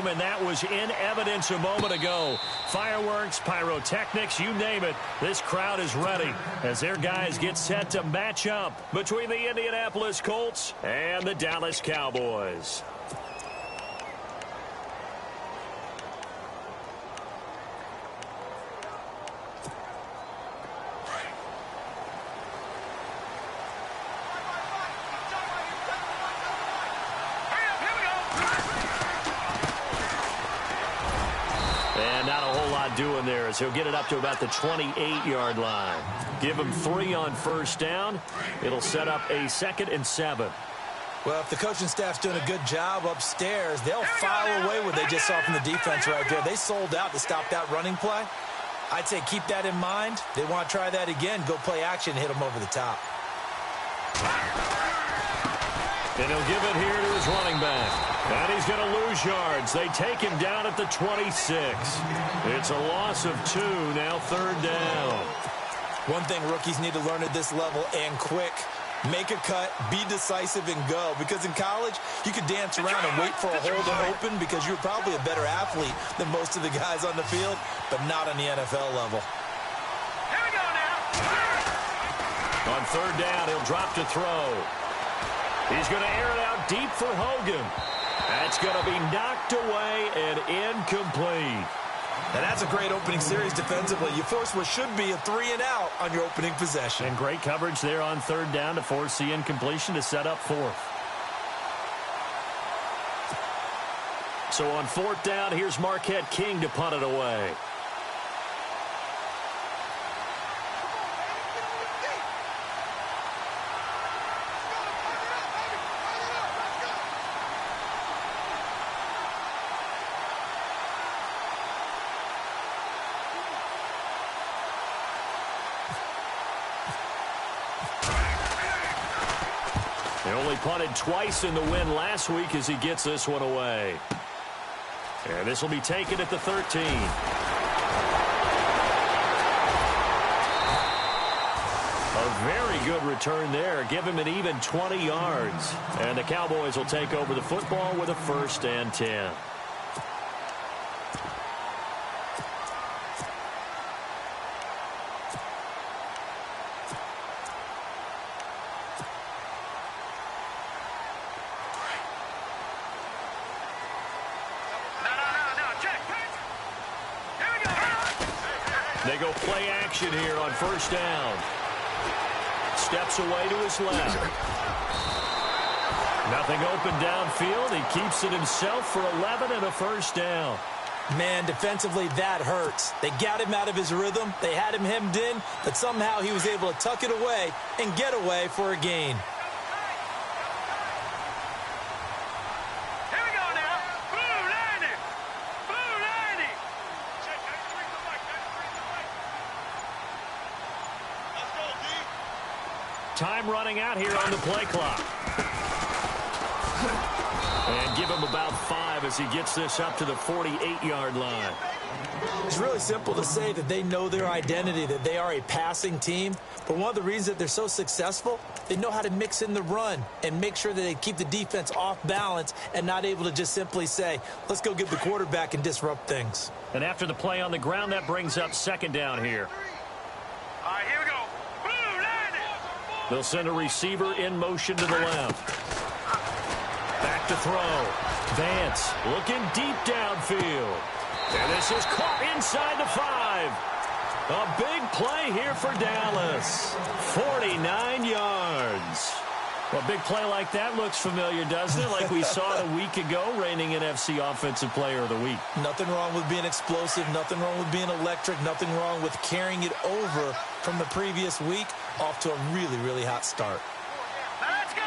game, and that was in evidence a moment ago. Fireworks, pyrotechnics, you name it. This crowd is ready as their guys get set to match up between the Indianapolis Colts and the Dallas Cowboys. Doing there is he'll get it up to about the 28-yard line. Give him 3 on first down. It'll set up a 2nd and 7. Well, if the coaching staff's doing a good job upstairs, they'll file away what they just saw from the defense right there. They sold out to stop that running play. I'd say keep that in mind. They want to try that again. Go play action and hit them over the top. And he'll give it here to his running back. And he's going to lose yards. They take him down at the 26. It's a loss of 2, now 3rd down. One thing rookies need to learn at this level, and quick, make a cut, be decisive, and go. Because in college, you could dance around and wait for a hole to open because you're probably a better athlete than most of the guys on the field, but not on the NFL level. Here we go now. On 3rd down, he'll drop to throw. He's going to air it out deep for Hogan. That's going to be knocked away and incomplete. And that's a great opening series defensively. You force what should be a 3-and-out on your opening possession. And great coverage there on 3rd down to force the incompletion to set up 4th. So on 4th down, here's Marquette King to punt it away. They only punted twice in the win last week as he gets this one away. And this will be taken at the 13. A very good return there. Give him an even 20 yards. And the Cowboys will take over the football with a 1st and 10. They go play action here on 1st down. Steps away to his left. Nothing open downfield. He keeps it himself for 11 and a 1st down. Man, defensively, that hurts. They got him out of his rhythm. They had him hemmed in, but somehow he was able to tuck it away and get away for a gain. Time running out here on the play clock. And give him about 5 as he gets this up to the 48-yard line. It's really simple to say that they know their identity, that they are a passing team. But one of the reasons that they're so successful, they know how to mix in the run and make sure that they keep the defense off balance and not able to just simply say, let's go get the quarterback and disrupt things. And after the play on the ground, that brings up 2nd down here. All right, here we go. They'll send a receiver in motion to the left. Back to throw. Vance looking deep downfield. And this is caught inside the 5. A big play here for Dallas. 49 yards. Well, a big play like that looks familiar, doesn't it? Like we saw it a week ago, reigning NFC Offensive Player of the Week. Nothing wrong with being explosive. Nothing wrong with being electric. Nothing wrong with carrying it over from the previous week off to a really, really hot start. Let's go.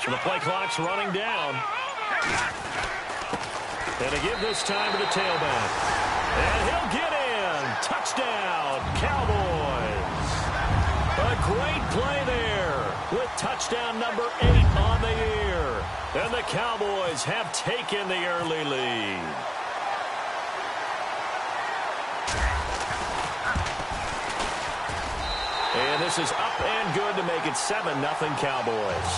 The play clock's running down. And to give this time to the tailback. And he'll get in. Touchdown, Cowboys. A great play there with touchdown number 8 on the year. And the Cowboys have taken the early lead. And this is up and good to make it 7-0 Cowboys.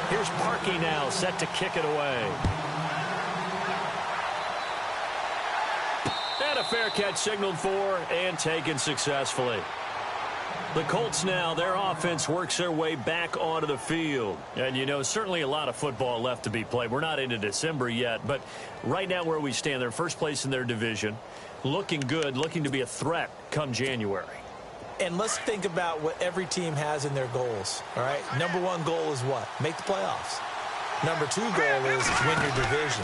Here's Parkey now, set to kick it away. And a fair catch signaled for and taken successfully. The Colts now, their offense works their way back onto the field. And, you know, certainly a lot of football left to be played. We're not into December yet, but right now where we stand, they're first place in their division. Looking good, looking to be a threat come January. And let's think about what every team has in their goals, all right? Number one goal is what? Make the playoffs. Number two goal is win your division.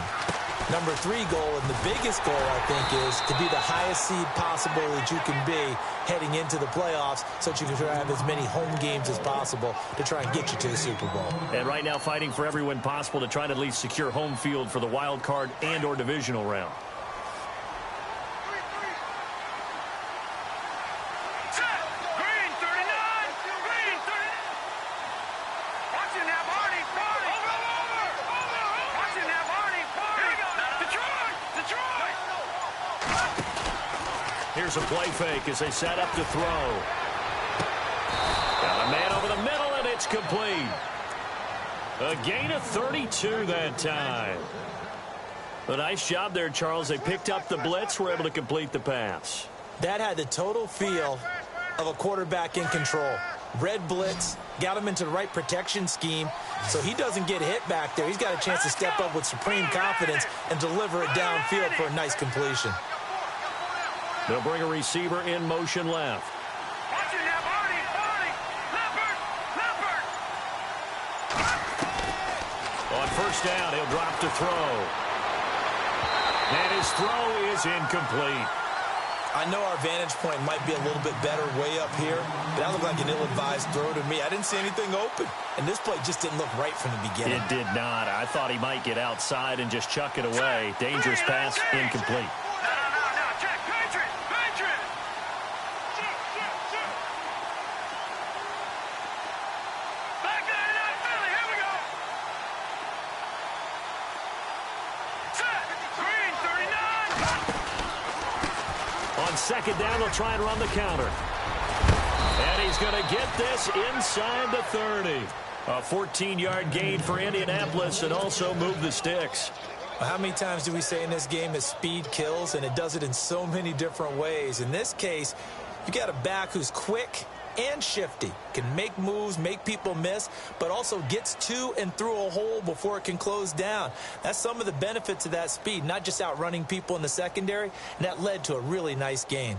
Number three goal, and the biggest goal, I think, is to be the highest seed possible that you can be heading into the playoffs so that you can try to have as many home games as possible to try and get you to the Super Bowl. And right now fighting for every win possible to try to at least secure home field for the wild card and or divisional round. Here's a play fake as they set up to throw. Got a man over the middle, and it's complete. A gain of 32 that time. A nice job there, Charles. They picked up the blitz, were able to complete the pass. That had the total feel of a quarterback in control. Red blitz, got him into the right protection scheme, so he doesn't get hit back there. He's got a chance to step up with supreme confidence and deliver it downfield for a nice completion. They'll bring a receiver in motion left. On first down, he'll drop to throw. And his throw is incomplete. I know our vantage point might be a little bit better way up here, but that looked like an ill-advised throw to me. I didn't see anything open, and this play just didn't look right from the beginning. It did not. I thought he might get outside and just chuck it away. Dangerous pass, incomplete. Second down, they'll try and run the counter. And he's going to get this inside the 30. A 14-yard gain for Indianapolis and also move the sticks. How many times do we say in this game that speed kills, and it does it in so many different ways? In this case, you got a back who's quick and shifty, can make moves, make people miss, but also gets to and through a hole before it can close down. That's some of the benefits of that speed, not just outrunning people in the secondary, and that led to a really nice gain.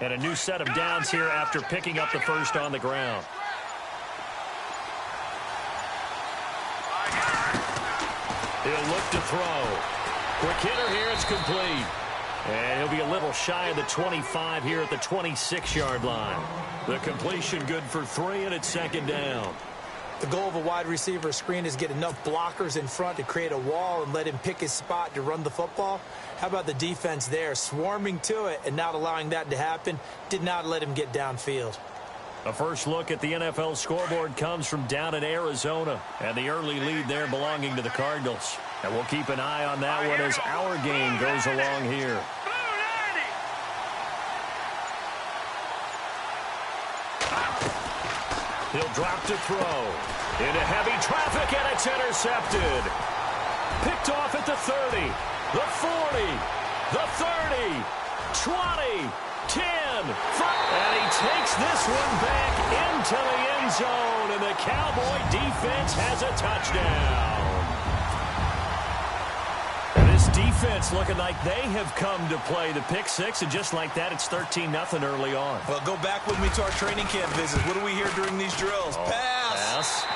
And a new set of downs here after picking up the first on the ground. He'll look to throw. Quick hitter here, it's complete. And he'll be a little shy of the 25 here at the 26-yard line. The completion good for 3, and it's second down. The goal of a wide receiver screen is get enough blockers in front to create a wall and let him pick his spot to run the football. How about the defense there, swarming to it and not allowing that to happen? Did not let him get downfield. A first look at the NFL scoreboard comes from down in Arizona, and the early lead there belonging to the Cardinals. And we'll keep an eye on that one as our game goes along here. He'll drop to throw. Into heavy traffic, and it's intercepted. Picked off at the 30, the 40, the 30, 20, 10. And he takes this one back into the end zone, and the Cowboy defense has a touchdown. And this defense looking like they have come to play the pick six, and just like that, it's 13-0 early on. Well, go back with me to our training camp visits. What do we hear during these drills? Pass.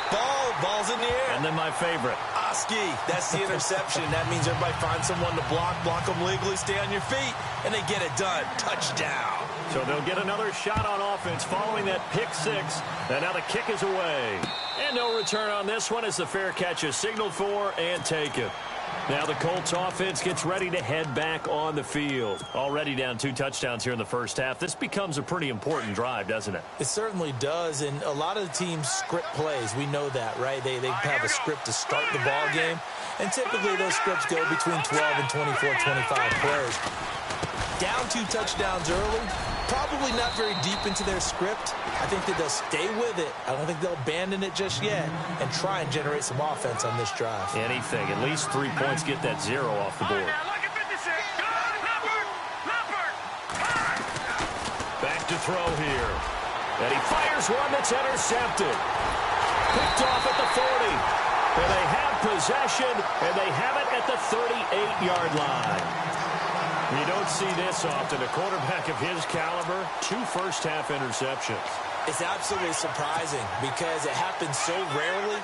Ball's in the air. And then my favorite. Oski. That's the interception. That means everybody finds someone to block them legally, stay on your feet, and they get it done. Touchdown. So they'll get another shot on offense following that pick six. And now the kick is away. And no return on this one as the fair catch is signaled for and taken. Now the Colts offense gets ready to head back on the field. Already down 2 touchdowns here in the first half. This becomes a pretty important drive, doesn't it? It certainly does, and a lot of the teams script plays. We know that, right? They have a script to start the ball game, and typically those scripts go between 12 and 24, 25 plays. Down 2 touchdowns early, probably not very deep into their script. I think that they'll stay with it. I don't think they'll abandon it just yet and try and generate some offense on this drive. Anything. At least 3 points, get that 0 off the board. Back to throw here. And he fires one that's intercepted. Picked off at the 40. And they have possession, and they have it at the 38-yard line. You don't see this often. A quarterback of his caliber, 2 first-half interceptions. It's absolutely surprising because it happens so rarely.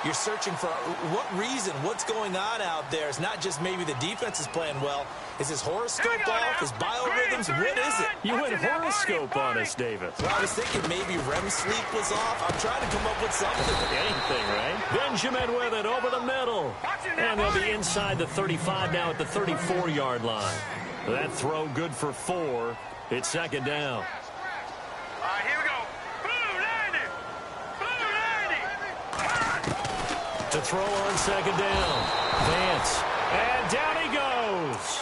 You're searching for what reason, what's going on out there. It's not just maybe the defense is playing well. Is his horoscope off? His biorhythms? What is it? You went horoscope on us, David. Well, I was thinking maybe REM sleep was off. I'm trying to come up with something. Anything, right? Benjamin with it over the middle. And they'll be inside the 35 now at the 34-yard line. That throw good for 4. It's second down. All right, here we go. To throw on second down. Vance. And down he goes.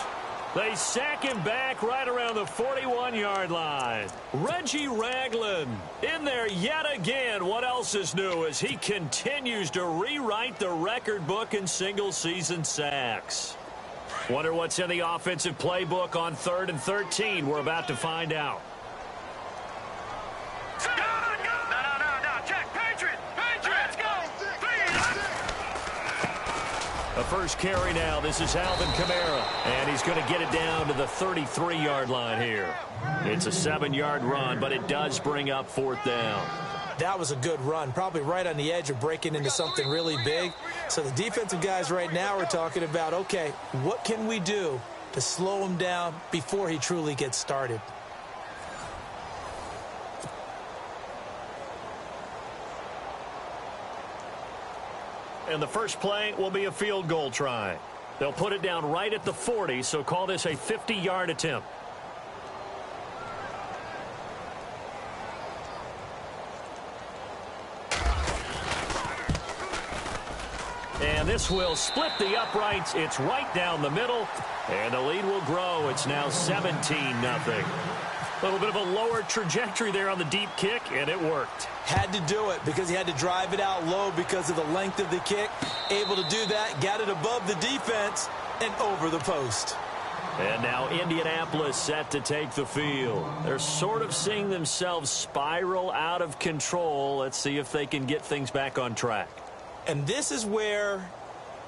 They sack him back right around the 41-yard line. Reggie Ragland in there yet again. What else is new as he continues to rewrite the record book in single-season sacks. Wonder what's in the offensive playbook on 3rd and 13. We're about to find out. A first carry now. This is Alvin Kamara. And he's going to get it down to the 33-yard line here. It's a 7-yard run, but it does bring up 4th down. That was a good run, probably right on the edge of breaking into something really big. So the defensive guys right now are talking about, okay, what can we do to slow him down before he truly gets started? And the first play will be a field goal try. They'll put it down right at the 40, so call this a 50-yard attempt. And this will split the uprights. It's right down the middle, and the lead will grow. It's now 17-0. A little bit of a lower trajectory there on the deep kick, and it worked. Had to do it because he had to drive it out low because of the length of the kick. Able to do that, got it above the defense, and over the post. And now Indianapolis set to take the field. They're sort of seeing themselves spiral out of control. Let's see if they can get things back on track. And this is where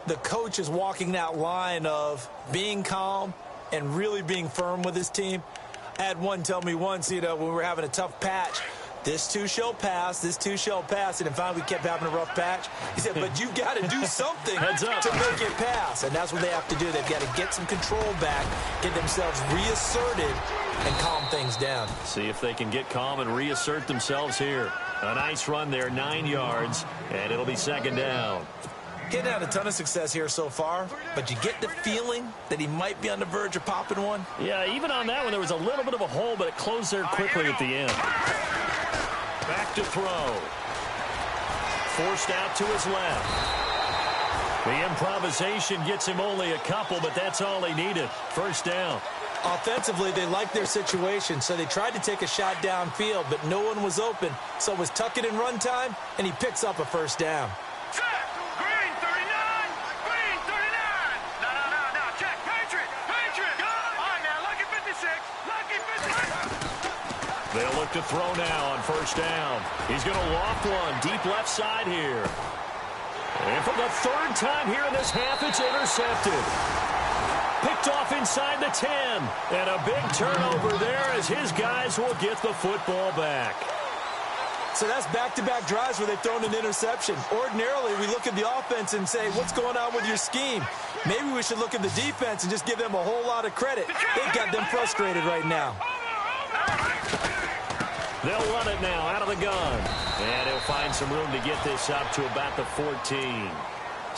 the coach is walking that line of being calm and really being firm with his team. I had one tell me once, when we were having a tough patch, this too shall pass, this too shall pass. And finally we kept having a rough patch. He said, but you got to do something to make it pass. And that's what they have to do. They've got to get some control back, get themselves reasserted, and calm things down. See if they can get calm and reassert themselves here. A nice run there, 9 yards, and it'll be second down. Getting had a ton of success here so far, but you get the feeling that he might be on the verge of popping one. Yeah, even on that one, there was a little bit of a hole, but it closed there quickly at the end. Back to throw. Forced out to his left. The improvisation gets him only a couple, but that's all he needed. First down. Offensively, they liked their situation, so they tried to take a shot downfield, but no one was open. So it was tuck it in run time, and he picks up a first down. Green 39! Green 39! No, check. Patriot! All right, now, lucky 56! Lucky 56! They'll look to throw now on first down. He's going to loft one deep left side here. And for the 3rd time here in this half, it's intercepted. Picked off inside the 10. And a big turnover there as his guys will get the football back. So that's back-to-back drives where they've thrown an interception. Ordinarily, we look at the offense and say, what's going on with your scheme? Maybe we should look at the defense and just give them a whole lot of credit. They've got them frustrated right now. They'll run it now out of the gun. And he'll find some room to get this up to about the 14.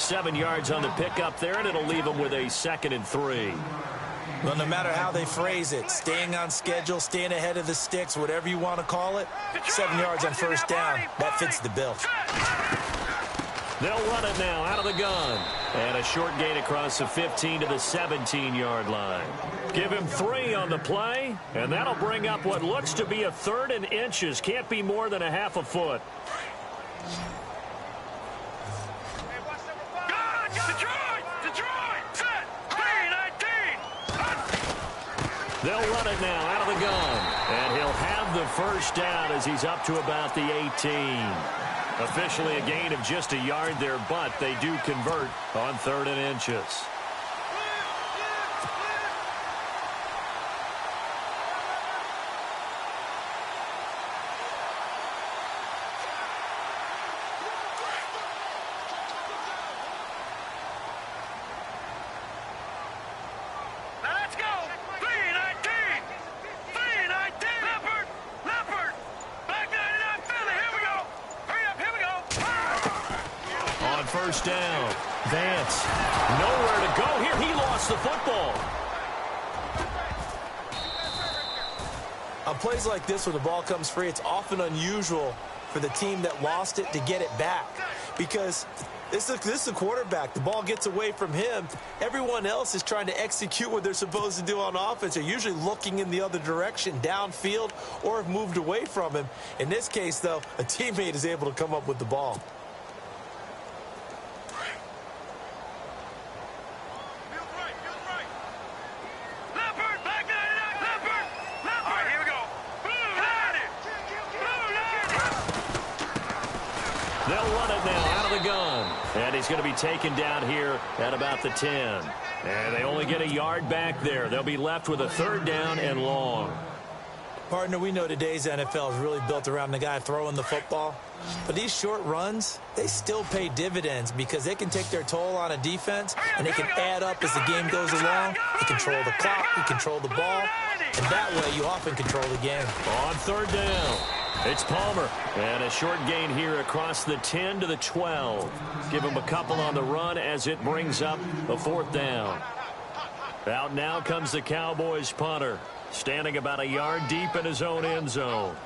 7 yards on the pickup there, and it'll leave them with a 2nd and 3. Well, no matter how they phrase it, staying on schedule, staying ahead of the sticks, whatever you want to call it, 7 yards on first down, that fits the bill. They'll run it now out of the gun. And a short gain across the 15 to the 17-yard line. Give him 3 on the play, and that'll bring up what looks to be a 3rd and inches. Can't be more than a half a foot. They'll run it now out of the gun. And he'll have the first down as he's up to about the 18. Officially a gain of just a yard there, but they do convert on 3rd and inches. First down. Vance. Nowhere to go here. He lost the football. On plays like this where the ball comes free, it's often unusual for the team that lost it to get it back. Because this is a quarterback. The ball gets away from him. Everyone else is trying to execute what they're supposed to do on offense. They're usually looking in the other direction, downfield, or have moved away from him. In this case, though, a teammate is able to come up with the ball. And he's going to be taken down here at about the 10. And they only get a yard back there. They'll be left with a 3rd down and long. Partner, we know today's NFL is really built around the guy throwing the football. But these short runs, they still pay dividends because they can take their toll on a defense and they can add up as the game goes along. You control the clock, you control the ball, and that way you often control the game. On 3rd down. It's Palmer, and a short gain here across the 10 to the 12. Give him a couple on the run as it brings up a 4th down. Out now comes the Cowboys punter, standing about a yard deep in his own end zone.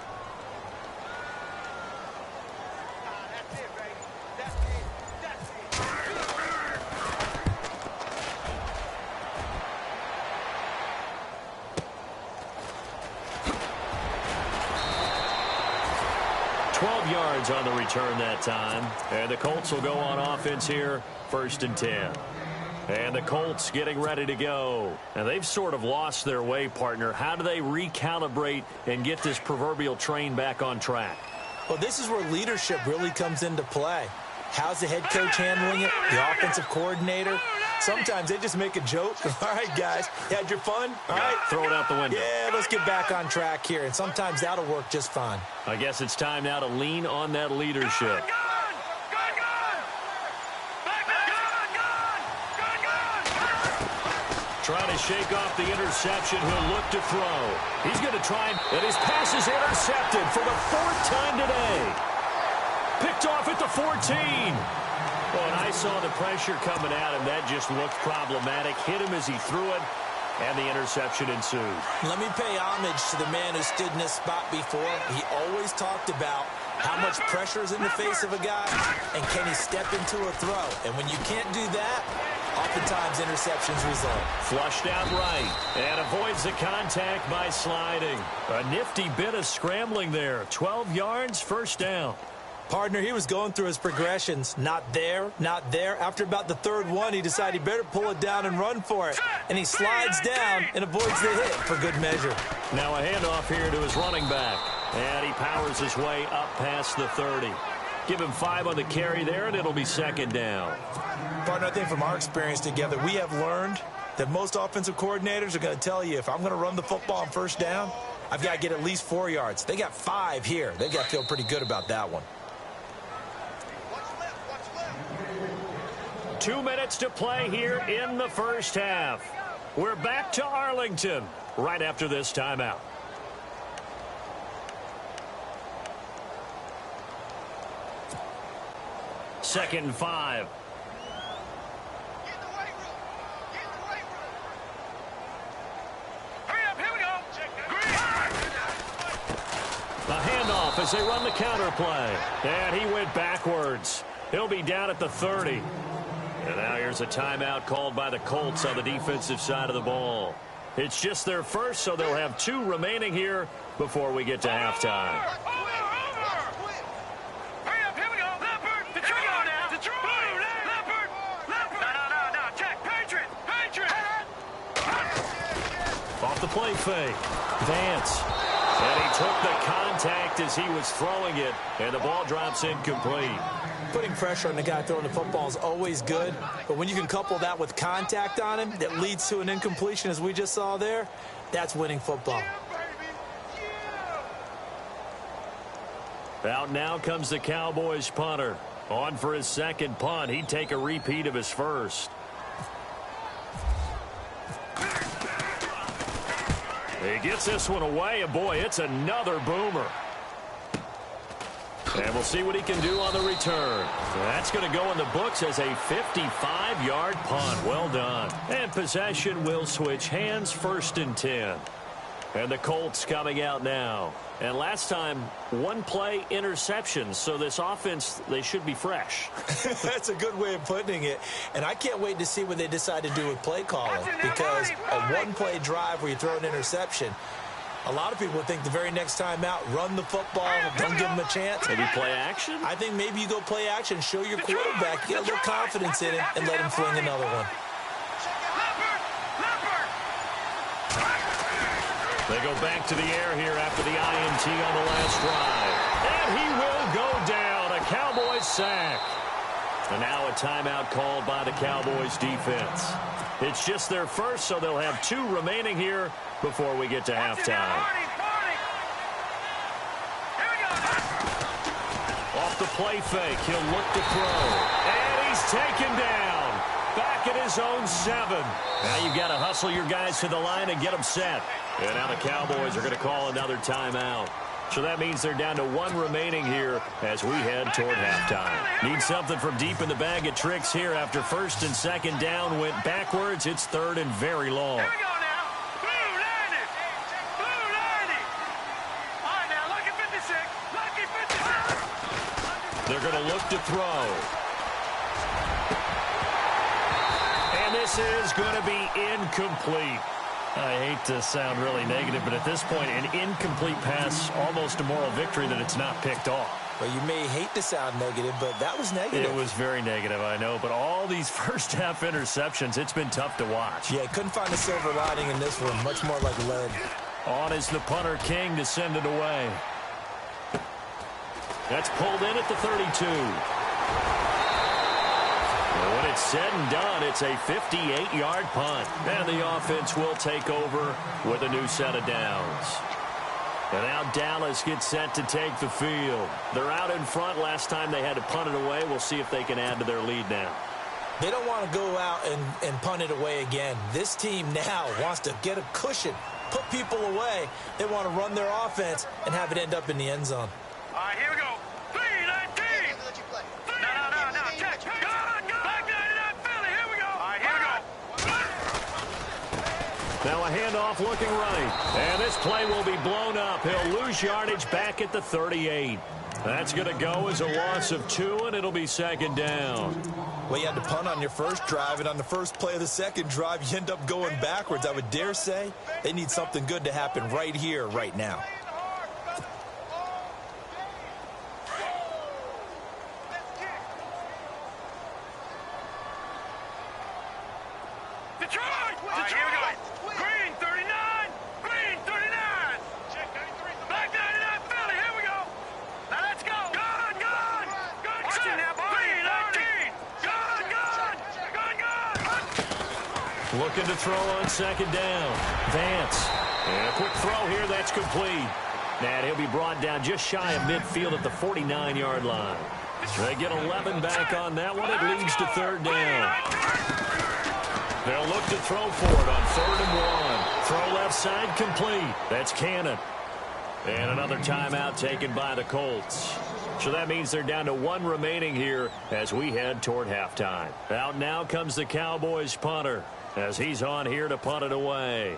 12 yards on the return that time. And the Colts will go on offense here, 1st and 10. And the Colts getting ready to go. And they've sort of lost their way, partner. How do they recalibrate and get this proverbial train back on track? Well, this is where leadership really comes into play. How's the head coach handling it? The offensive coordinator? Sometimes they just make a joke. All right, guys, you had your fun? All right. Throw it out the window. Yeah, let's get back on track here. And sometimes that'll work just fine. I guess it's time now to lean on that leadership. Trying to shake off the interception. He'll look to throw. He's going to try, and his pass is intercepted for the 4th time today. Picked off at the 14. Well, and I saw the pressure coming at him. That just looked problematic. Hit him as he threw it, and the interception ensued. Let me pay homage to the man who stood in this spot before. He always talked about how much pressure is in the face of a guy, and can he step into a throw. And when you can't do that, oftentimes interceptions result. Flushed out right, and avoids the contact by sliding. A nifty bit of scrambling there. 12 yards, 1st down. Partner, he was going through his progressions. Not there, not there. After about the 3rd one, he decided he better pull it down and run for it. And he slides down and avoids the hit for good measure. Now a handoff here to his running back. And he powers his way up past the 30. Give him 5 on the carry there, and it'll be 2nd down. Partner, I think from our experience together, we have learned that most offensive coordinators are going to tell you, if I'm going to run the football on 1st down, I've got to get at least 4 yards. They got 5 here. They've got to feel pretty good about that one. 2 minutes to play here in the 1st half. We're back to Arlington right after this timeout. Second and 5. off as they run the counter play. And he went backwards. He'll be down at the 30. And now here's a timeout called by the Colts on the defensive side of the ball. It's just their first, so they'll have 2 remaining here before we get to halftime. Off the play fake. Vance. And he took the contact as he was throwing it, and the ball drops incomplete. Putting pressure on the guy throwing the football is always good, but when you can couple that with contact on him that leads to an incompletion, as we just saw there, that's winning football. Out now comes the Cowboys punter. On for his second punt. He'd take a repeat of his first. He gets this one away, and boy, it's another boomer. And we'll see what he can do on the return. That's going to go in the books as a 55-yard punt. Well done. And possession will switch hands, 1st and 10. And the Colts coming out now. And last time, 1 play interception. So this offense, they should be fresh. That's a good way of putting it. And I can't wait to see what they decide to do with play calling. Because a 1-play drive where you throw an interception, a lot of people think the very next time out, run the football, don't give them a chance. Maybe play action? I think maybe you go play action, show your quarterback, get a little confidence in him, and let him fling another one. They go back to the air here after the INT on the last drive. And he will go down. A Cowboys sack. And now a timeout called by the Cowboys defense. It's just their first, so they'll have 2 remaining here before we get to halftime. Off the play fake, he'll look to throw. And he's taken down. Back at his own 7. Now you've got to hustle your guys to the line and get them set. And now the Cowboys are going to call another timeout. So that means they're down to 1 remaining here as we head toward halftime. Need something from deep in the bag of tricks here after 1st and 2nd down went backwards. It's 3rd and very long. Here we go now. Blue 90. Blue 90. All right, now, lucky 56. Lucky 56. They're going to look to throw. And this is going to be incomplete. I hate to sound really negative, but at this point, an incomplete pass, almost a moral victory that it's not picked off. Well, you may hate to sound negative, but that was negative. It was very negative, I know, but all these first-half interceptions, it's been tough to watch. Yeah, couldn't find a silver lining in this one, much more like lead. On is the punter King to send it away. That's pulled in at the 32. When it's said and done, it's a 58-yard punt. And the offense will take over with a new set of downs. And now Dallas gets set to take the field. They're out in front. Last time they had to punt it away. We'll see if they can add to their lead now. They don't want to go out and punt it away again. This team now wants to get a cushion, put people away. They want to run their offense and have it end up in the end zone. All right, here we go. 3-19. No. Check. Go. Back 99 Philly. Here we go. All right, here we go. Now a handoff looking right. And this play will be blown up. He'll lose yardage back at the 38. That's going to go as a loss of 2, and it'll be 2nd down. Well, you had to punt on your first drive, and on the first play of the second drive, you end up going backwards. I would dare say they need something good to happen right here, right now. Detroit. Here we go. Green 39. Green 39. Back 99 Philly. Here we go. Now let's go. Gone. Watch it now, boy. 3-19. Gone. Looking to throw on 2nd down. Vance. And a quick throw here. That's complete. And he'll be brought down just shy of midfield at the 49-yard line. They get 11 back on that one. It leads to 3rd down. They'll look to throw for it on 3rd and 1. Throw left side complete. That's Cannon. And another timeout taken by the Colts. So that means they're down to 1 remaining here as we head toward halftime. Out now comes the Cowboys punter as he's on here to punt it away.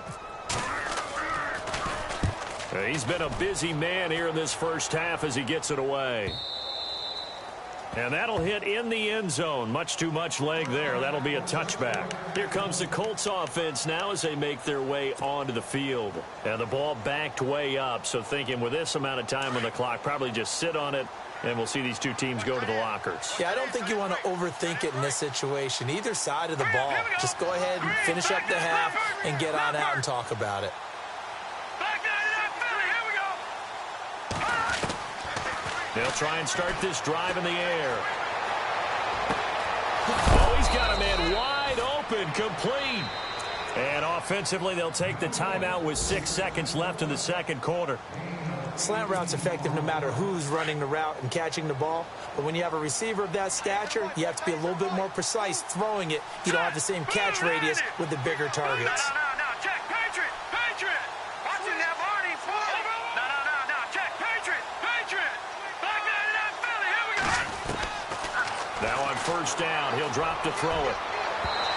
He's been a busy man here in this first half as he gets it away. And that'll hit in the end zone. Much too much leg there. That'll be a touchback. Here comes the Colts offense now as they make their way onto the field. And the ball backed way up. So thinking with this amount of time on the clock, probably just sit on it, and we'll see these two teams go to the lockers. Yeah, I don't think you want to overthink it in this situation. Either side of the ball. Just go ahead and finish up the half and get on out and talk about it. They'll try and start this drive in the air. Oh, he's got a man wide open, complete. And offensively, they'll take the timeout with 6 seconds left in the second quarter. Slant route's effective no matter who's running the route and catching the ball. But when you have a receiver of that stature, you have to be a little bit more precise throwing it. You don't have the same catch radius with the bigger targets. No, check, Patriot. Watching that Barney. No, check, Patriot. Back 99 Philly, here we go. Now on first down, he'll drop to throw it.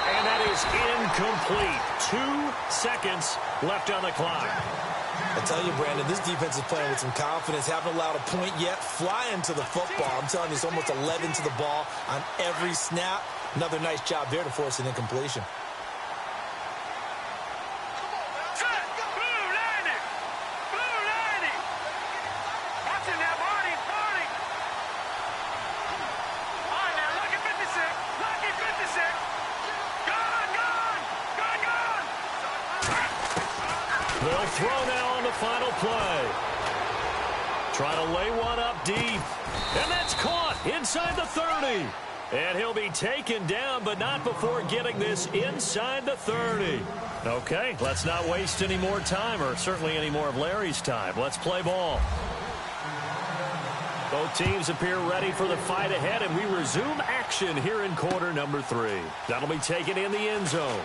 And that is incomplete. 2 seconds left on the clock. I tell you, Brandon, this defense is playing with some confidence. Haven't allowed a point yet. Flying to the football. I'm telling you, it's almost 11 to the ball on every snap. Another nice job there to force an incompletion. Watching that Barney. All right, now, lucky 56. Gone. They'll throw now on the final play. Try to lay one up deep. And that's caught inside the 30. And he'll be taken down, but not before getting this inside the 30. Okay, let's not waste any more time, or certainly any more of Larry's time. Let's play ball. Both teams appear ready for the fight ahead, and we resume action here in quarter number 3. That'll be taken in the end zone.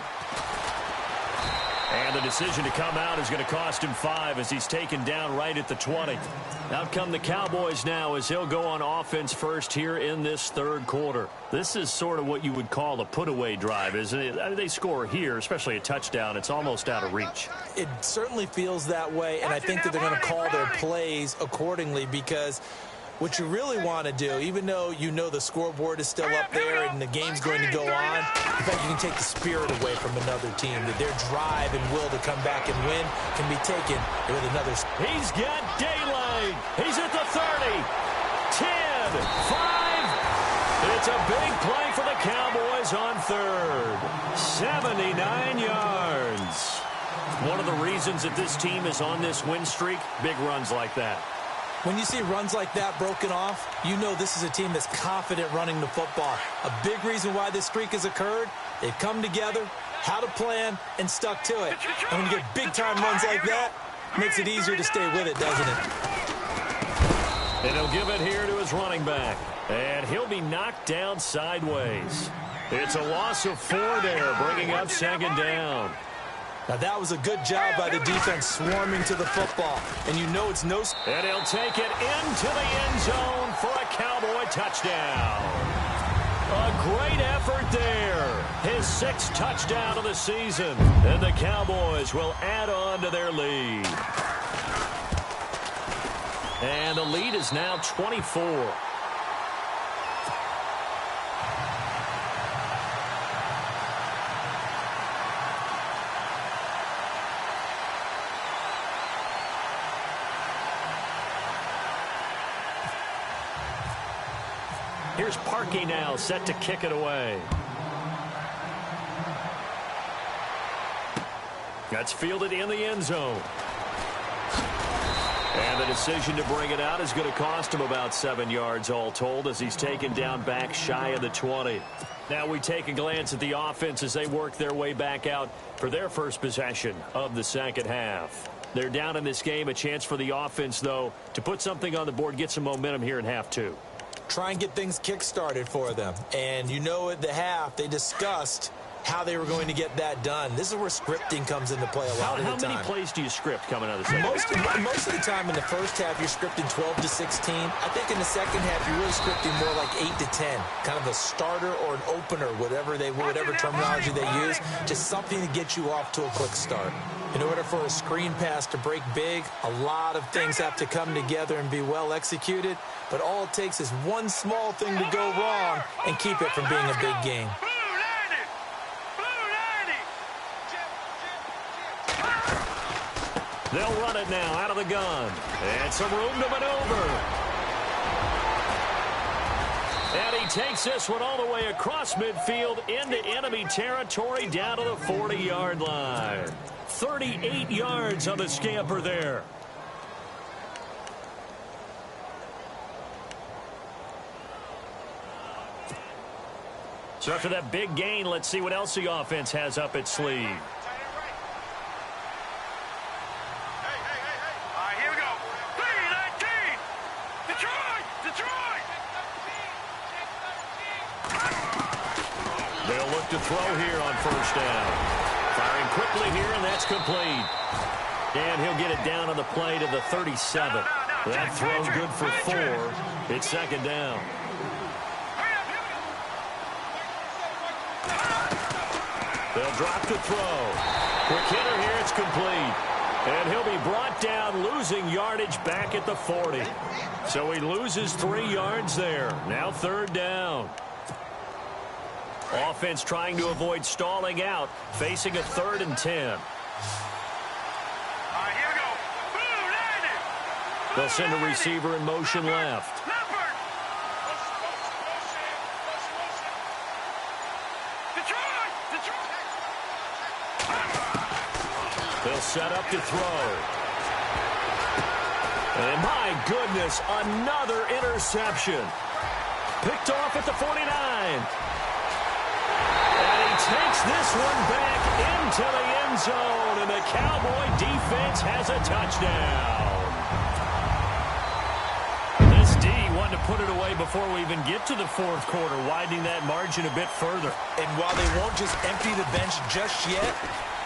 And the decision to come out is going to cost him 5 as he's taken down right at the 20. Out come the Cowboys now as he'll go on offense first here in this third quarter. This is sort of what you would call a put-away drive, isn't it? I mean, they score here, especially a touchdown. It's almost out of reach. It certainly feels that way, and I think that they're going to call their plays accordingly because what you really want to do, even though you know the scoreboard is still up there and the game's going to go on, in fact, you can take the spirit away from another team, that their drive and will to come back and win can be taken with another. He's got daylight. He's at the 30, 10, 5. It's a big play for the Cowboys on third. 79 yards. One of the reasons that this team is on this win streak, big runs like that. When you see runs like that broken off, you know this is a team that's confident running the football. A big reason why this streak has occurred, they've come together, had a plan, and stuck to it. And when you get big-time runs like that, it makes it easier to stay with it, doesn't it? And he'll give it here to his running back. And he'll be knocked down sideways. It's a loss of 4 there, bringing up second down. Now, that was a good job by the defense swarming to the football. And you know it's no... And he'll take it into the end zone for a Cowboy touchdown. A great effort there. His 6th touchdown of the season. And the Cowboys will add on to their lead. And the lead is now 24. Here's Parkey now, set to kick it away. That's fielded in the end zone. And the decision to bring it out is going to cost him about 7 yards all told as he's taken down back shy of the 20. Now we take a glance at the offense as they work their way back out for their first possession of the second half. They're down in this game. A chance for the offense, though, to put something on the board, get some momentum here in half 2. Try and get things kick-started for them. And you know at the half, they discussed how they were going to get that done. This is where scripting comes into play a lot of the time. How many plays do you script coming out of the second? Most of the time in the first half, you're scripting 12 to 16. I think in the second half, you're really scripting more like 8 to 10. Kind of a starter or an opener, whatever terminology they use. Just something to get you off to a quick start. In order for a screen pass to break big, a lot of things have to come together and be well executed, but all it takes is one small thing to go wrong and keep it from being a big game. They'll run it now out of the gun. And some room to maneuver. And he takes this one all the way across midfield into enemy territory down to the 40-yard line. 38 yards on the scamper there. So after that big gain, let's see what else the offense has up its sleeve. They'll look to throw here on first down. Firing quickly here, and that's complete. And he'll get it down on the play to the 37. That throw good for 4. It's second down. They'll drop to throw. Quick hitter here, it's complete. And he'll be brought down, losing yardage back at the 40. So he loses 3 yards there. Now third down. Offense trying to avoid stalling out, facing a 3rd and 10. They'll send a receiver in motion left. They'll set up to throw. And my goodness, another interception. Picked off at the 49. And he takes this one back into the end zone, and the Cowboy defense has a touchdown. This D wanted to put it away before we even get to the 4th quarter, widening that margin a bit further. And while they won't just empty the bench just yet,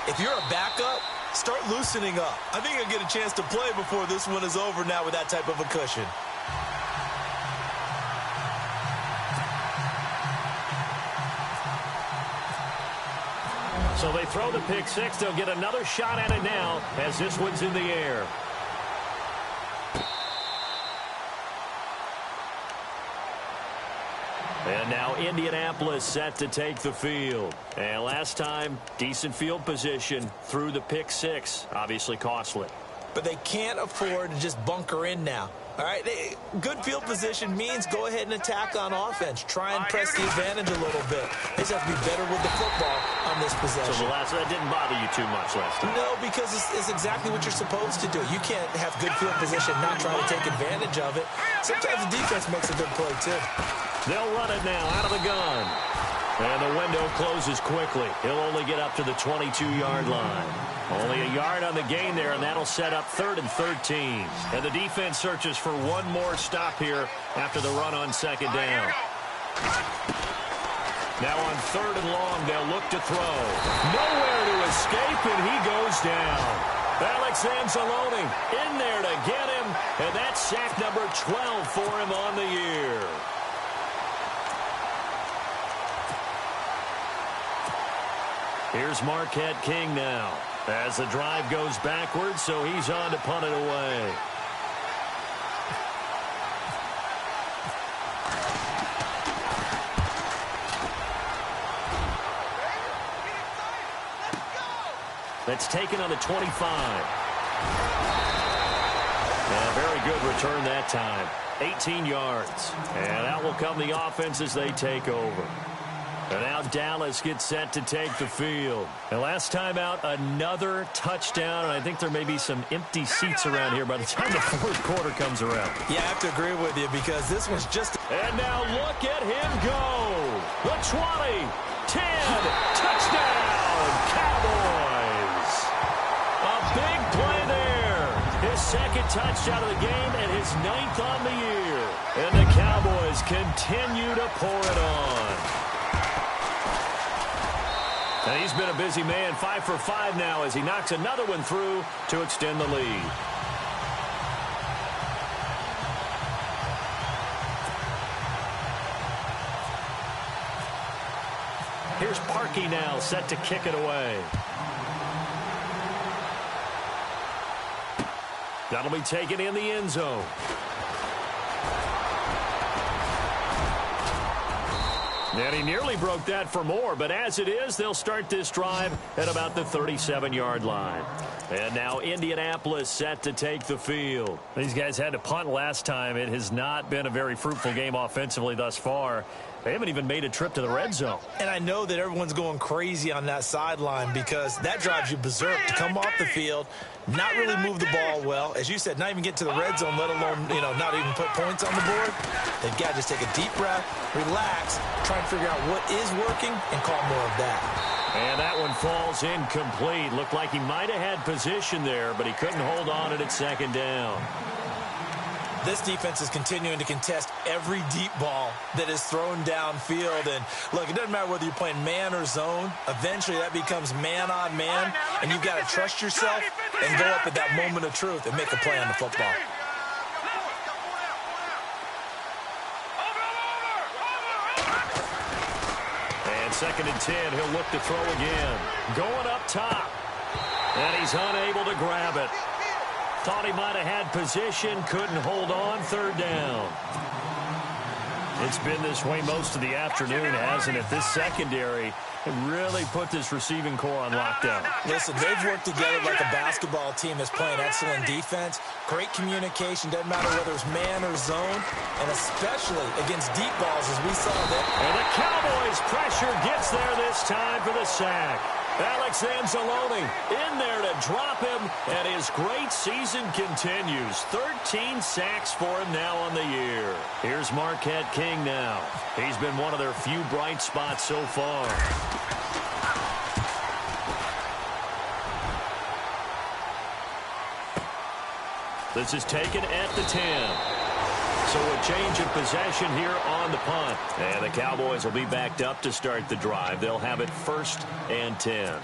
if you're a backup, start loosening up. I think you'll get a chance to play before this one is over now with that type of a cushion. So they throw the pick 6. They'll get another shot at it now as this one's in the air. And now Indianapolis set to take the field. And last time, decent field position through the pick 6. Obviously costly. But they can't afford to just bunker in now. All right, good field position means go ahead and attack on offense. Try and press the advantage a little bit. They just have to be better with the football on this possession. So that didn't bother you too much last time? No, because it's exactly what you're supposed to do. You can't have good field position, not try to take advantage of it. Sometimes the defense makes a good play, too. They'll run it now out of the gun. And the window closes quickly. He'll only get up to the 22-yard line. Only a yard on the gain there, and that'll set up 3rd and 13. And the defense searches for one more stop here after the run on second down. Now on 3rd and long, they'll look to throw. Nowhere to escape, and he goes down. Alex Anzalone in there to get him, and that's sack number 12 for him on the year. Here's Marquette King now as the drive goes backwards, so he's on to punt it away. That's taken on the 25. And a very good return that time. 18 yards. And out will come the offense as they take over. And now Dallas gets set to take the field. And last time out, another touchdown. And I think there may be some empty seats around here by the time the 4th quarter comes around. Yeah, I have to agree with you because this was just... And now look at him go. The 20, 10, touchdown, Cowboys. A big play there. His 2nd touchdown of the game and his 9th on the year. And the Cowboys continue to pour it on. And he's been a busy man, 5 for 5 now as he knocks another one through to extend the lead. Here's Parkey now set to kick it away. That'll be taken in the end zone. And he nearly broke that for more, but as it is, they'll start this drive at about the 37-yard line. And now Indianapolis set to take the field. These guys had to punt last time. It has not been a very fruitful game offensively thus far. They haven't even made a trip to the red zone. And I know that everyone's going crazy on that sideline because that drives you berserk to come off the field, not really move the ball well. As you said, not even get to the red zone, let alone, not even put points on the board. They've got to just take a deep breath, relax, try and figure out what is working, and call more of that. And that one falls incomplete. Looked like he might have had position there, but he couldn't hold on it at second down. This defense is continuing to contest every deep ball that is thrown downfield. And, look, it doesn't matter whether you're playing man or zone. Eventually, that becomes man on man, and you've got to trust yourself and go up at that moment of truth and make a play on the football. And 2nd and 10, he'll look to throw again. Going up top, and he's unable to grab it. Thought he might have had position, couldn't hold on, 3rd down. It's been this way most of the afternoon, hasn't it? This secondary really put this receiving core on lockdown. Listen, they've worked together like a basketball team that's playing excellent defense. Great communication, doesn't matter whether it's man or zone, and especially against deep balls as we saw there. And the Cowboys' pressure gets there this time for the sack. Alex Anzalone in there to drop him, and his great season continues. 13 sacks for him now on the year. Here's Marquette King now. He's been one of their few bright spots so far. This is taken at the 10. So a change of possession here on the punt. And the Cowboys will be backed up to start the drive. They'll have it 1st and 10.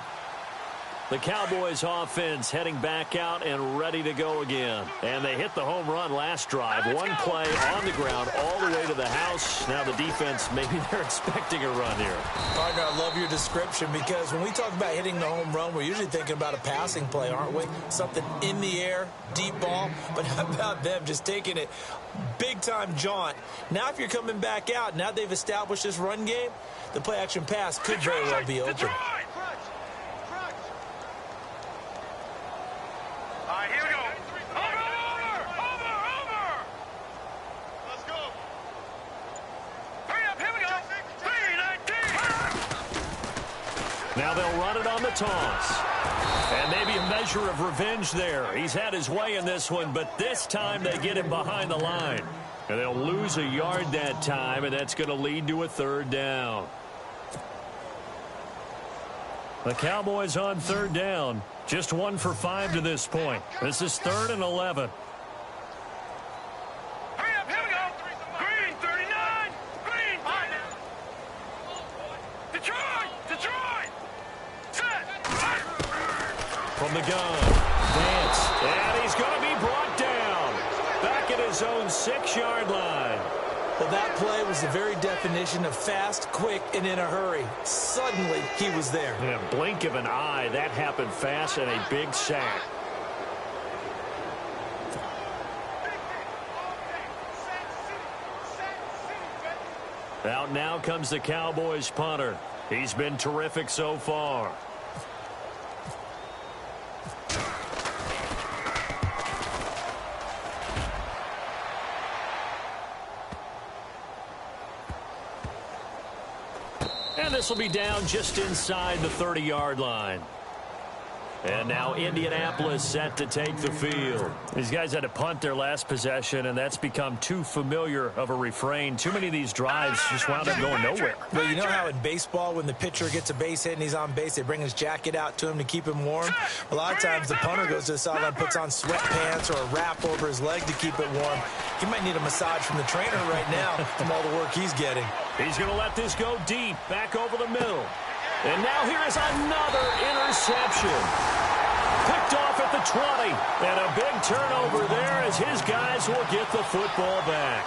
The Cowboys offense heading back out and ready to go again. And they hit the home run last drive. One play on the ground all the way to the house. Now the defense, maybe they're expecting a run here. Partner, I love your description because when we talk about hitting the home run, we're usually thinking about a passing play, aren't we? Something in the air, deep ball. But how about them just taking it big-time jaunt? Now if you're coming back out, now they've established this run game, the play-action pass could very well be open. All right, here we go. Over. Let's go. Hurry up, here we go. 3-19. Now they'll run it on the toss. And maybe a measure of revenge there. He's had his way in this one, but this time they get him behind the line. And they'll lose a yard that time, and that's going to lead to a 3rd down. The Cowboys on 3rd down. Just 1 for 5 to this point. This is 3rd and 11. Hurry up, here we go. Green, 39. Green, 5. Detroit. Set. From the gun, Vance. And he's going to be brought down. Back at his own 6-yard line. Well, that play was the very definition of fast, quick, and in a hurry. Suddenly, he was there. In a blink of an eye, that happened fast and a big sack. Out now comes the Cowboys punter. He's been terrific so far. And this will be down just inside the 30-yard line. And now Indianapolis set to take the field. These guys had to punt their last possession, and that's become too familiar of a refrain. Too many of these drives just wound up going nowhere. Well, you know how in baseball, when the pitcher gets a base hit and he's on base, they bring his jacket out to him to keep him warm? A lot of times the punter goes to the sideline, puts on sweatpants or a wrap over his leg to keep it warm. He might need a massage from the trainer right now from all the work he's getting. He's going to let this go deep, back over the middle. And now here is another interception. Picked off at the 20. And a big turnover there as his guys will get the football back.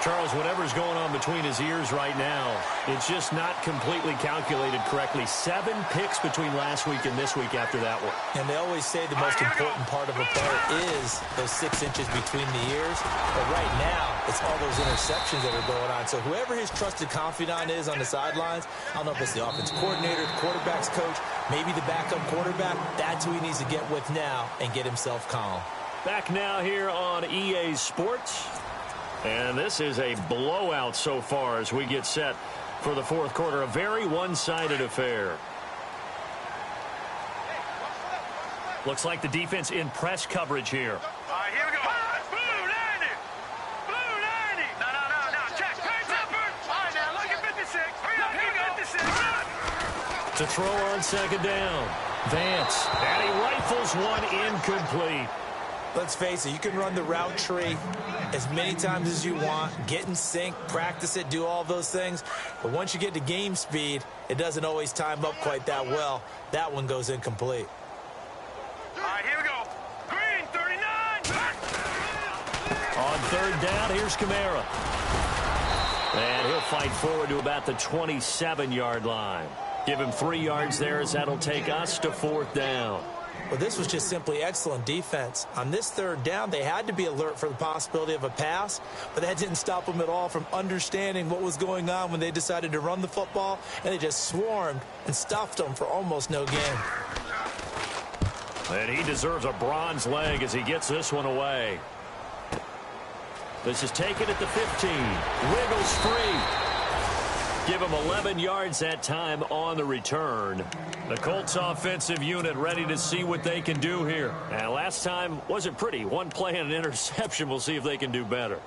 Charles, whatever's going on between his ears right now, it's just not completely calculated correctly. 7 picks between last week and this week after that one. And they always say the most important part of a player is those 6 inches between the ears. But right now, it's all those interceptions that are going on. So whoever his trusted confidant is on the sidelines, I don't know if it's the offense coordinator, the quarterback's coach, maybe the backup quarterback, that's who he needs to get with now and get himself calm. Back now here on EA Sports. And this is a blowout so far as we get set for the fourth quarter. A very one-sided affair. Looks like the defense in press coverage here. All right, here we go. Blue 90. Blue 90. No. Check. Hands up. All right, now, look at 56. Hurry up, here we go. 56. To throw on second down. Vance. And he rifles one incomplete. Let's face it, you can run the route tree as many times as you want, get in sync, practice it, do all those things. But once you get to game speed, it doesn't always time up quite that well. That one goes incomplete. All right, here we go. Green 39. On third down, here's Kamara. And he'll fight forward to about the 27-yard line. Give him 3 yards there as that'll take us to fourth down. Well, this was just simply excellent defense. On this third down, they had to be alert for the possibility of a pass, but that didn't stop them at all from understanding what was going on when they decided to run the football, and they just swarmed and stuffed them for almost no gain. And he deserves a bronze leg as he gets this one away. This is taken at the 15. Wiggles free. Give him 11 yards that time on the return. The Colts offensive unit ready to see what they can do here. And last time wasn't pretty. 1 play and an interception. We'll see if they can do better.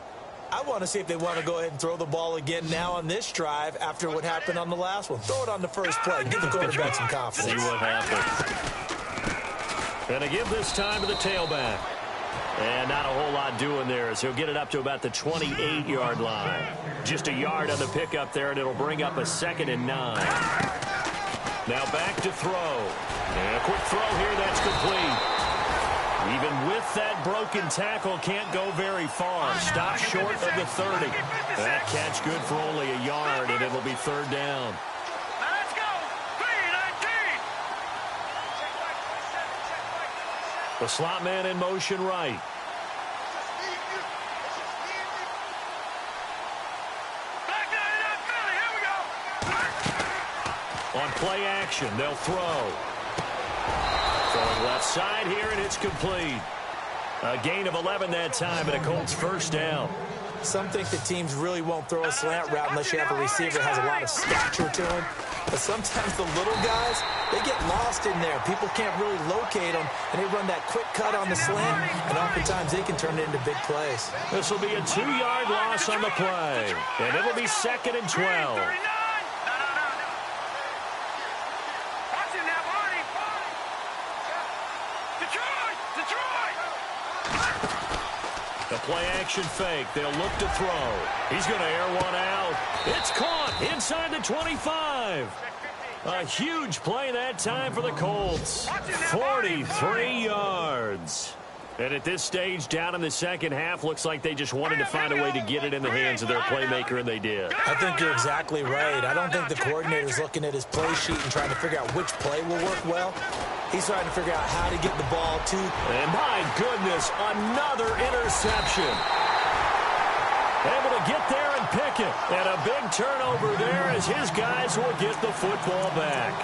I want to see if they want to go ahead and throw the ball again now on this drive after what happened on the last one. Throw it on the first play. Give the quarterback some confidence. See what happens. And to give this time to the tailback. And not a whole lot doing there as he'll get it up to about the 28-yard line. Just a yard on the pickup there, and it'll bring up a 2nd and 9. Now back to throw. And a quick throw here, that's complete. Even with that broken tackle, can't go very far. Stop short of the 30. That catch good for only a yard, and it'll be third down. Let's go. 3-19. The slot man in motion right. Back 99 Philly. Here we go. On play action, they'll throw. Throwing left side here, and it's complete. A gain of 11 that time, and a Colts first down. Some think that teams really won't throw a slant route unless you have a receiver that has a lot of stature to him. But sometimes the little guys, they get lost in there. People can't really locate them, and they run that quick cut on the slant, and oftentimes they can turn it into big plays. This will be a 2-yard loss on the play, and it'll be 2nd and 12. No. Watch him now, Barney. Detroit. The play action fake. They'll look to throw. He's going to air one out. It's caught inside the 25. A huge play that time for the Colts. 43 yards. And at this stage, down in the second half, looks like they just wanted to find a way to get it in the hands of their playmaker, and they did. I think you're exactly right. I don't think the coordinator's looking at his play sheet and trying to figure out which play will work well. He's trying to figure out how to get the ball to. And my goodness, another interception. Able to get there and pick it. And a big turnover there as his guys will get the football back.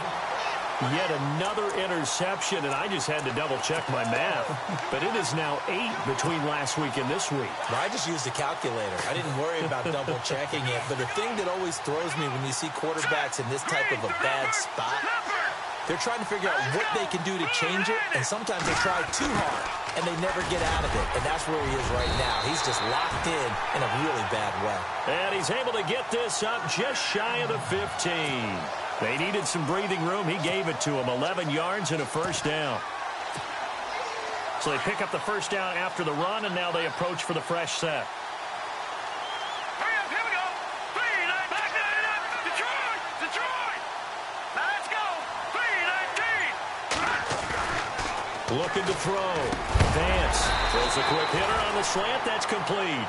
Yet another interception, and I just had to double-check my math. But it is now 8 between last week and this week. Well, I just used a calculator. I didn't worry about double-checking it. But the thing that always throws me when you see quarterbacks in this type of a bad spot, they're trying to figure out what they can do to change it, and sometimes they try too hard, and they never get out of it. And that's where he is right now. He's just locked in a really bad way. And he's able to get this up just shy of the 15. They needed some breathing room. He gave it to them. 11 yards and a first down. So they pick up the first down after the run, and now they approach for the fresh set. Hurry up, here we go. 3-9, back 99. Detroit. Let's go. 3-19. Looking to throw. Vance throws a quick hitter on the slant. That's complete.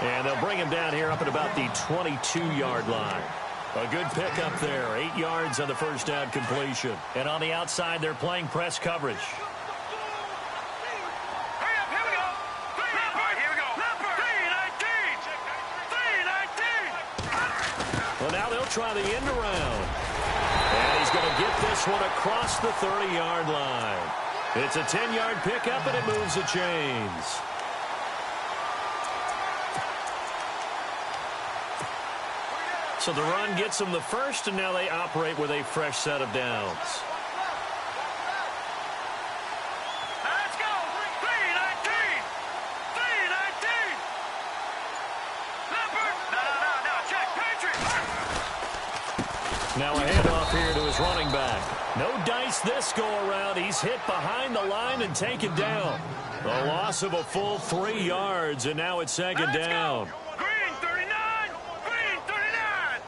And they'll bring him down here up at about the 22-yard line. A good pickup there. 8 yards on the first down completion. And on the outside, they're playing press coverage. Well, now they'll try the end around. And he's going to get this one across the 30-yard line. It's a 10-yard pickup, and it moves the chains. So the run gets them the first, and now they operate with a fresh set of downs. Let's go! 319! 319! Leopard! No, check! Patriot! Now a handoff here to his running back. No dice this go-around. He's hit behind the line and taken down. A loss of a full 3 yards, and now it's second down. Green 39! Green 39!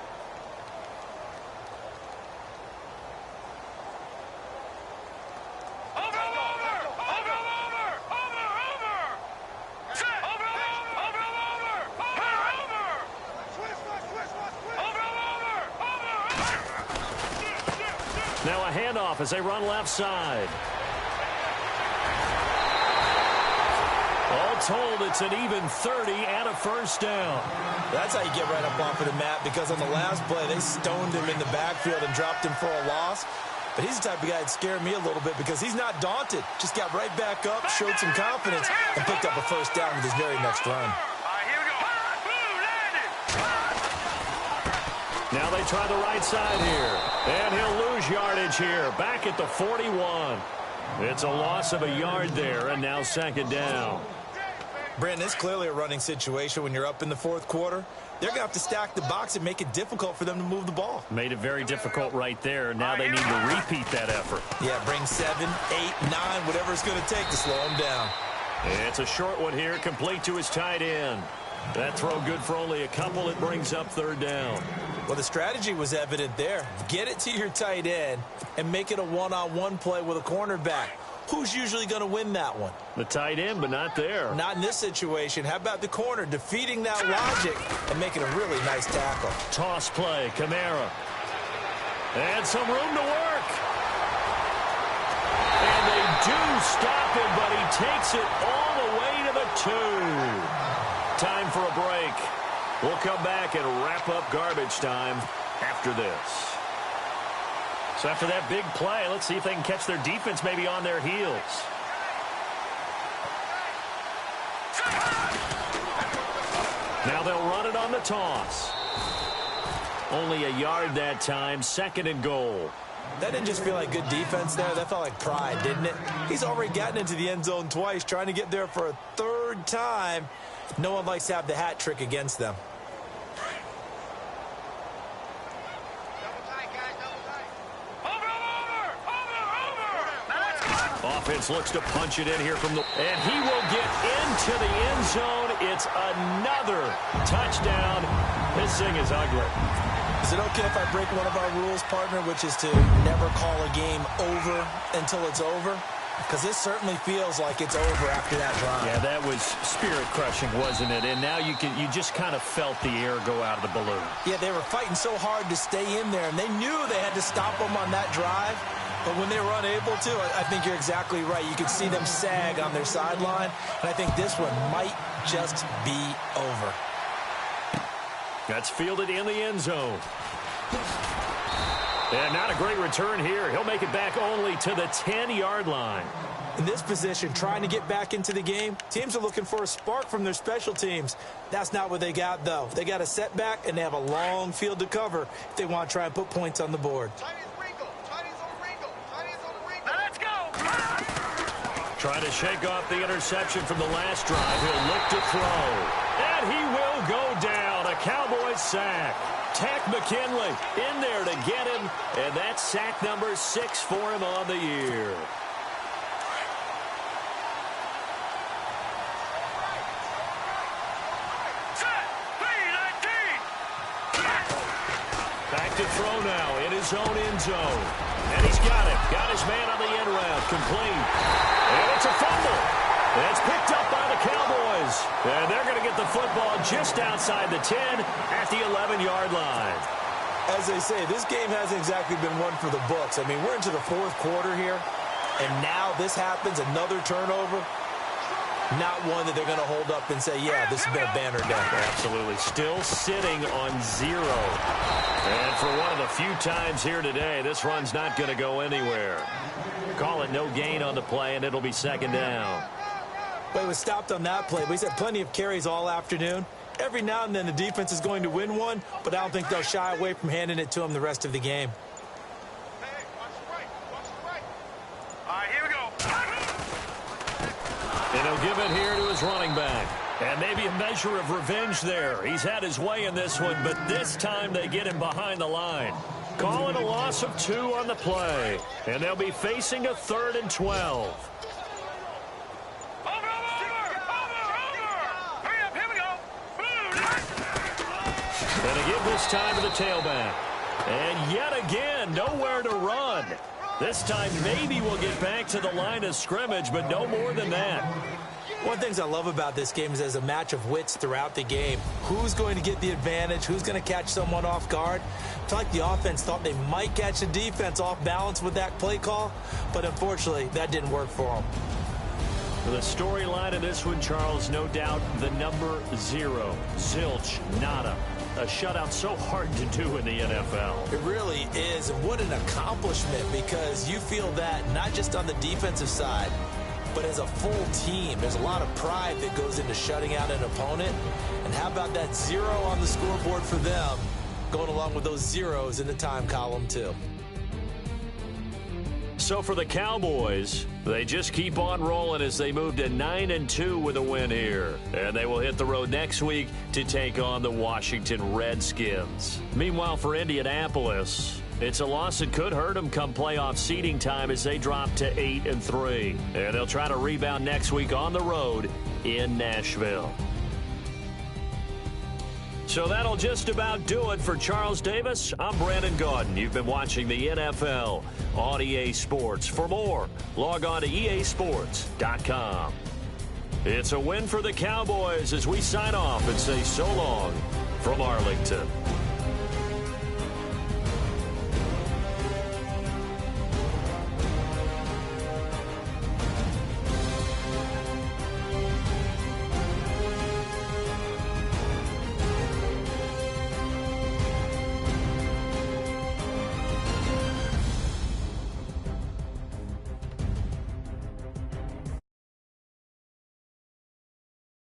Over! Set! Over! Now a handoff as they run left side. All told, it's an even 30 and a first down. That's how you get right up off of the mat, because on the last play, they stoned him in the backfield and dropped him for a loss. But he's the type of guy that scared me a little bit because he's not daunted. Just got right back up, showed some confidence, and picked up a first down with his very next run. Here we go. Now they try the right side here. And he'll lose yardage here. Back at the 41. It's a loss of a yard there, and now second down. Brandon, it's clearly a running situation when you're up in the fourth quarter. They're going to have to stack the box and make it difficult for them to move the ball. Made it very difficult right there. Now they need to repeat that effort. Yeah, bring 7, 8, 9, whatever it's going to take to slow him down. It's a short one here, complete to his tight end. That throw good for only a couple. It brings up third down. Well, the strategy was evident there. Get it to your tight end and make it a one-on-one play with a cornerback. Who's usually going to win that one? The tight end, but not there. Not in this situation. How about the corner defeating that logic and making a really nice tackle? Toss play, Kamara. And some room to work. And they do stop him, but he takes it all the way to the 2. Time for a break. We'll come back and wrap up garbage time after this. So after that big play, let's see if they can catch their defense maybe on their heels. Now they'll run it on the toss. Only a yard that time, second and goal. That didn't just feel like good defense there. That felt like pride, didn't it? He's already gotten into the end zone twice, trying to get there for a third time. No one likes to have the hat trick against them. Offense looks to punch it in here from the... And he will get into the end zone. It's another touchdown. This thing is ugly. Is it okay if I break one of our rules, partner, which is to never call a game over until it's over? Because this certainly feels like it's over after that drive. Yeah, that was spirit-crushing, wasn't it? And now you just kind of felt the air go out of the balloon. Yeah, they were fighting so hard to stay in there, and they knew they had to stop them on that drive. But when they were unable to, I think you're exactly right. You could see them sag on their sideline, and I think this one might just be over. That's fielded in the end zone. And not a great return here. He'll make it back only to the 10-yard line. In this position, trying to get back into the game, teams are looking for a spark from their special teams. That's not what they got, though. They got a setback, and they have a long field to cover if they want to try and put points on the board. Let's go! Trying to shake off the interception from the last drive. He'll look to throw. And he will go down. A Cowboys sack. Tack McKinley in there to get him. And that's sack number 6 for him on the year. Back to throw now in his own end zone. And he's got him. Got his man on the end route. Complete. And it's a fumble. And it's picked up by the Cowboys. is. And they're going to get the football just outside the 10 at the 11-yard line. As they say, this game hasn't exactly been one for the books. I mean, we're into the fourth quarter here, and now this happens, another turnover. Not one that they're going to hold up and say, yeah, this has been a banner day. Absolutely. Still sitting on 0. And for one of the few times here today, this run's not going to go anywhere. Call it no gain on the play, and it'll be second down. But he was stopped on that play. But he's had plenty of carries all afternoon. Every now and then the defense is going to win one, but I don't think they'll shy away from handing it to him the rest of the game. Hey, watch the right. Watch the right. All right, here we go. And he'll give it here to his running back. And maybe a measure of revenge there. He's had his way in this one, but this time they get him behind the line. Call it a loss of 2 on the play. And they'll be facing a 3rd and 12. And they give this time to the tailback. And yet again, nowhere to run. This time maybe we'll get back to the line of scrimmage, but no more than that. One of the things I love about this game is there's a match of wits throughout the game. Who's going to get the advantage? Who's going to catch someone off guard? I feel like the offense thought they might catch the defense off balance with that play call, but unfortunately, that didn't work for them. The storyline of this one, Charles, no doubt the number 0. Zilch, nada. A shutout so hard to do in the NFL. It really is, and what an accomplishment, because you feel that not just on the defensive side, but as a full team. There's a lot of pride that goes into shutting out an opponent, and how about that 0 on the scoreboard for them, going along with those zeros in the time column too. So for the Cowboys, they just keep on rolling as they move to 9-2 with a win here. And they will hit the road next week to take on the Washington Redskins. Meanwhile, for Indianapolis, it's a loss that could hurt them come playoff seeding time as they drop to 8-3. And they'll try to rebound next week on the road in Nashville. So that'll just about do it for Charles Davis. I'm Brandon Gaudin. You've been watching the NFL on EA Sports. For more, log on to easports.com. It's a win for the Cowboys as we sign off and say so long from Arlington.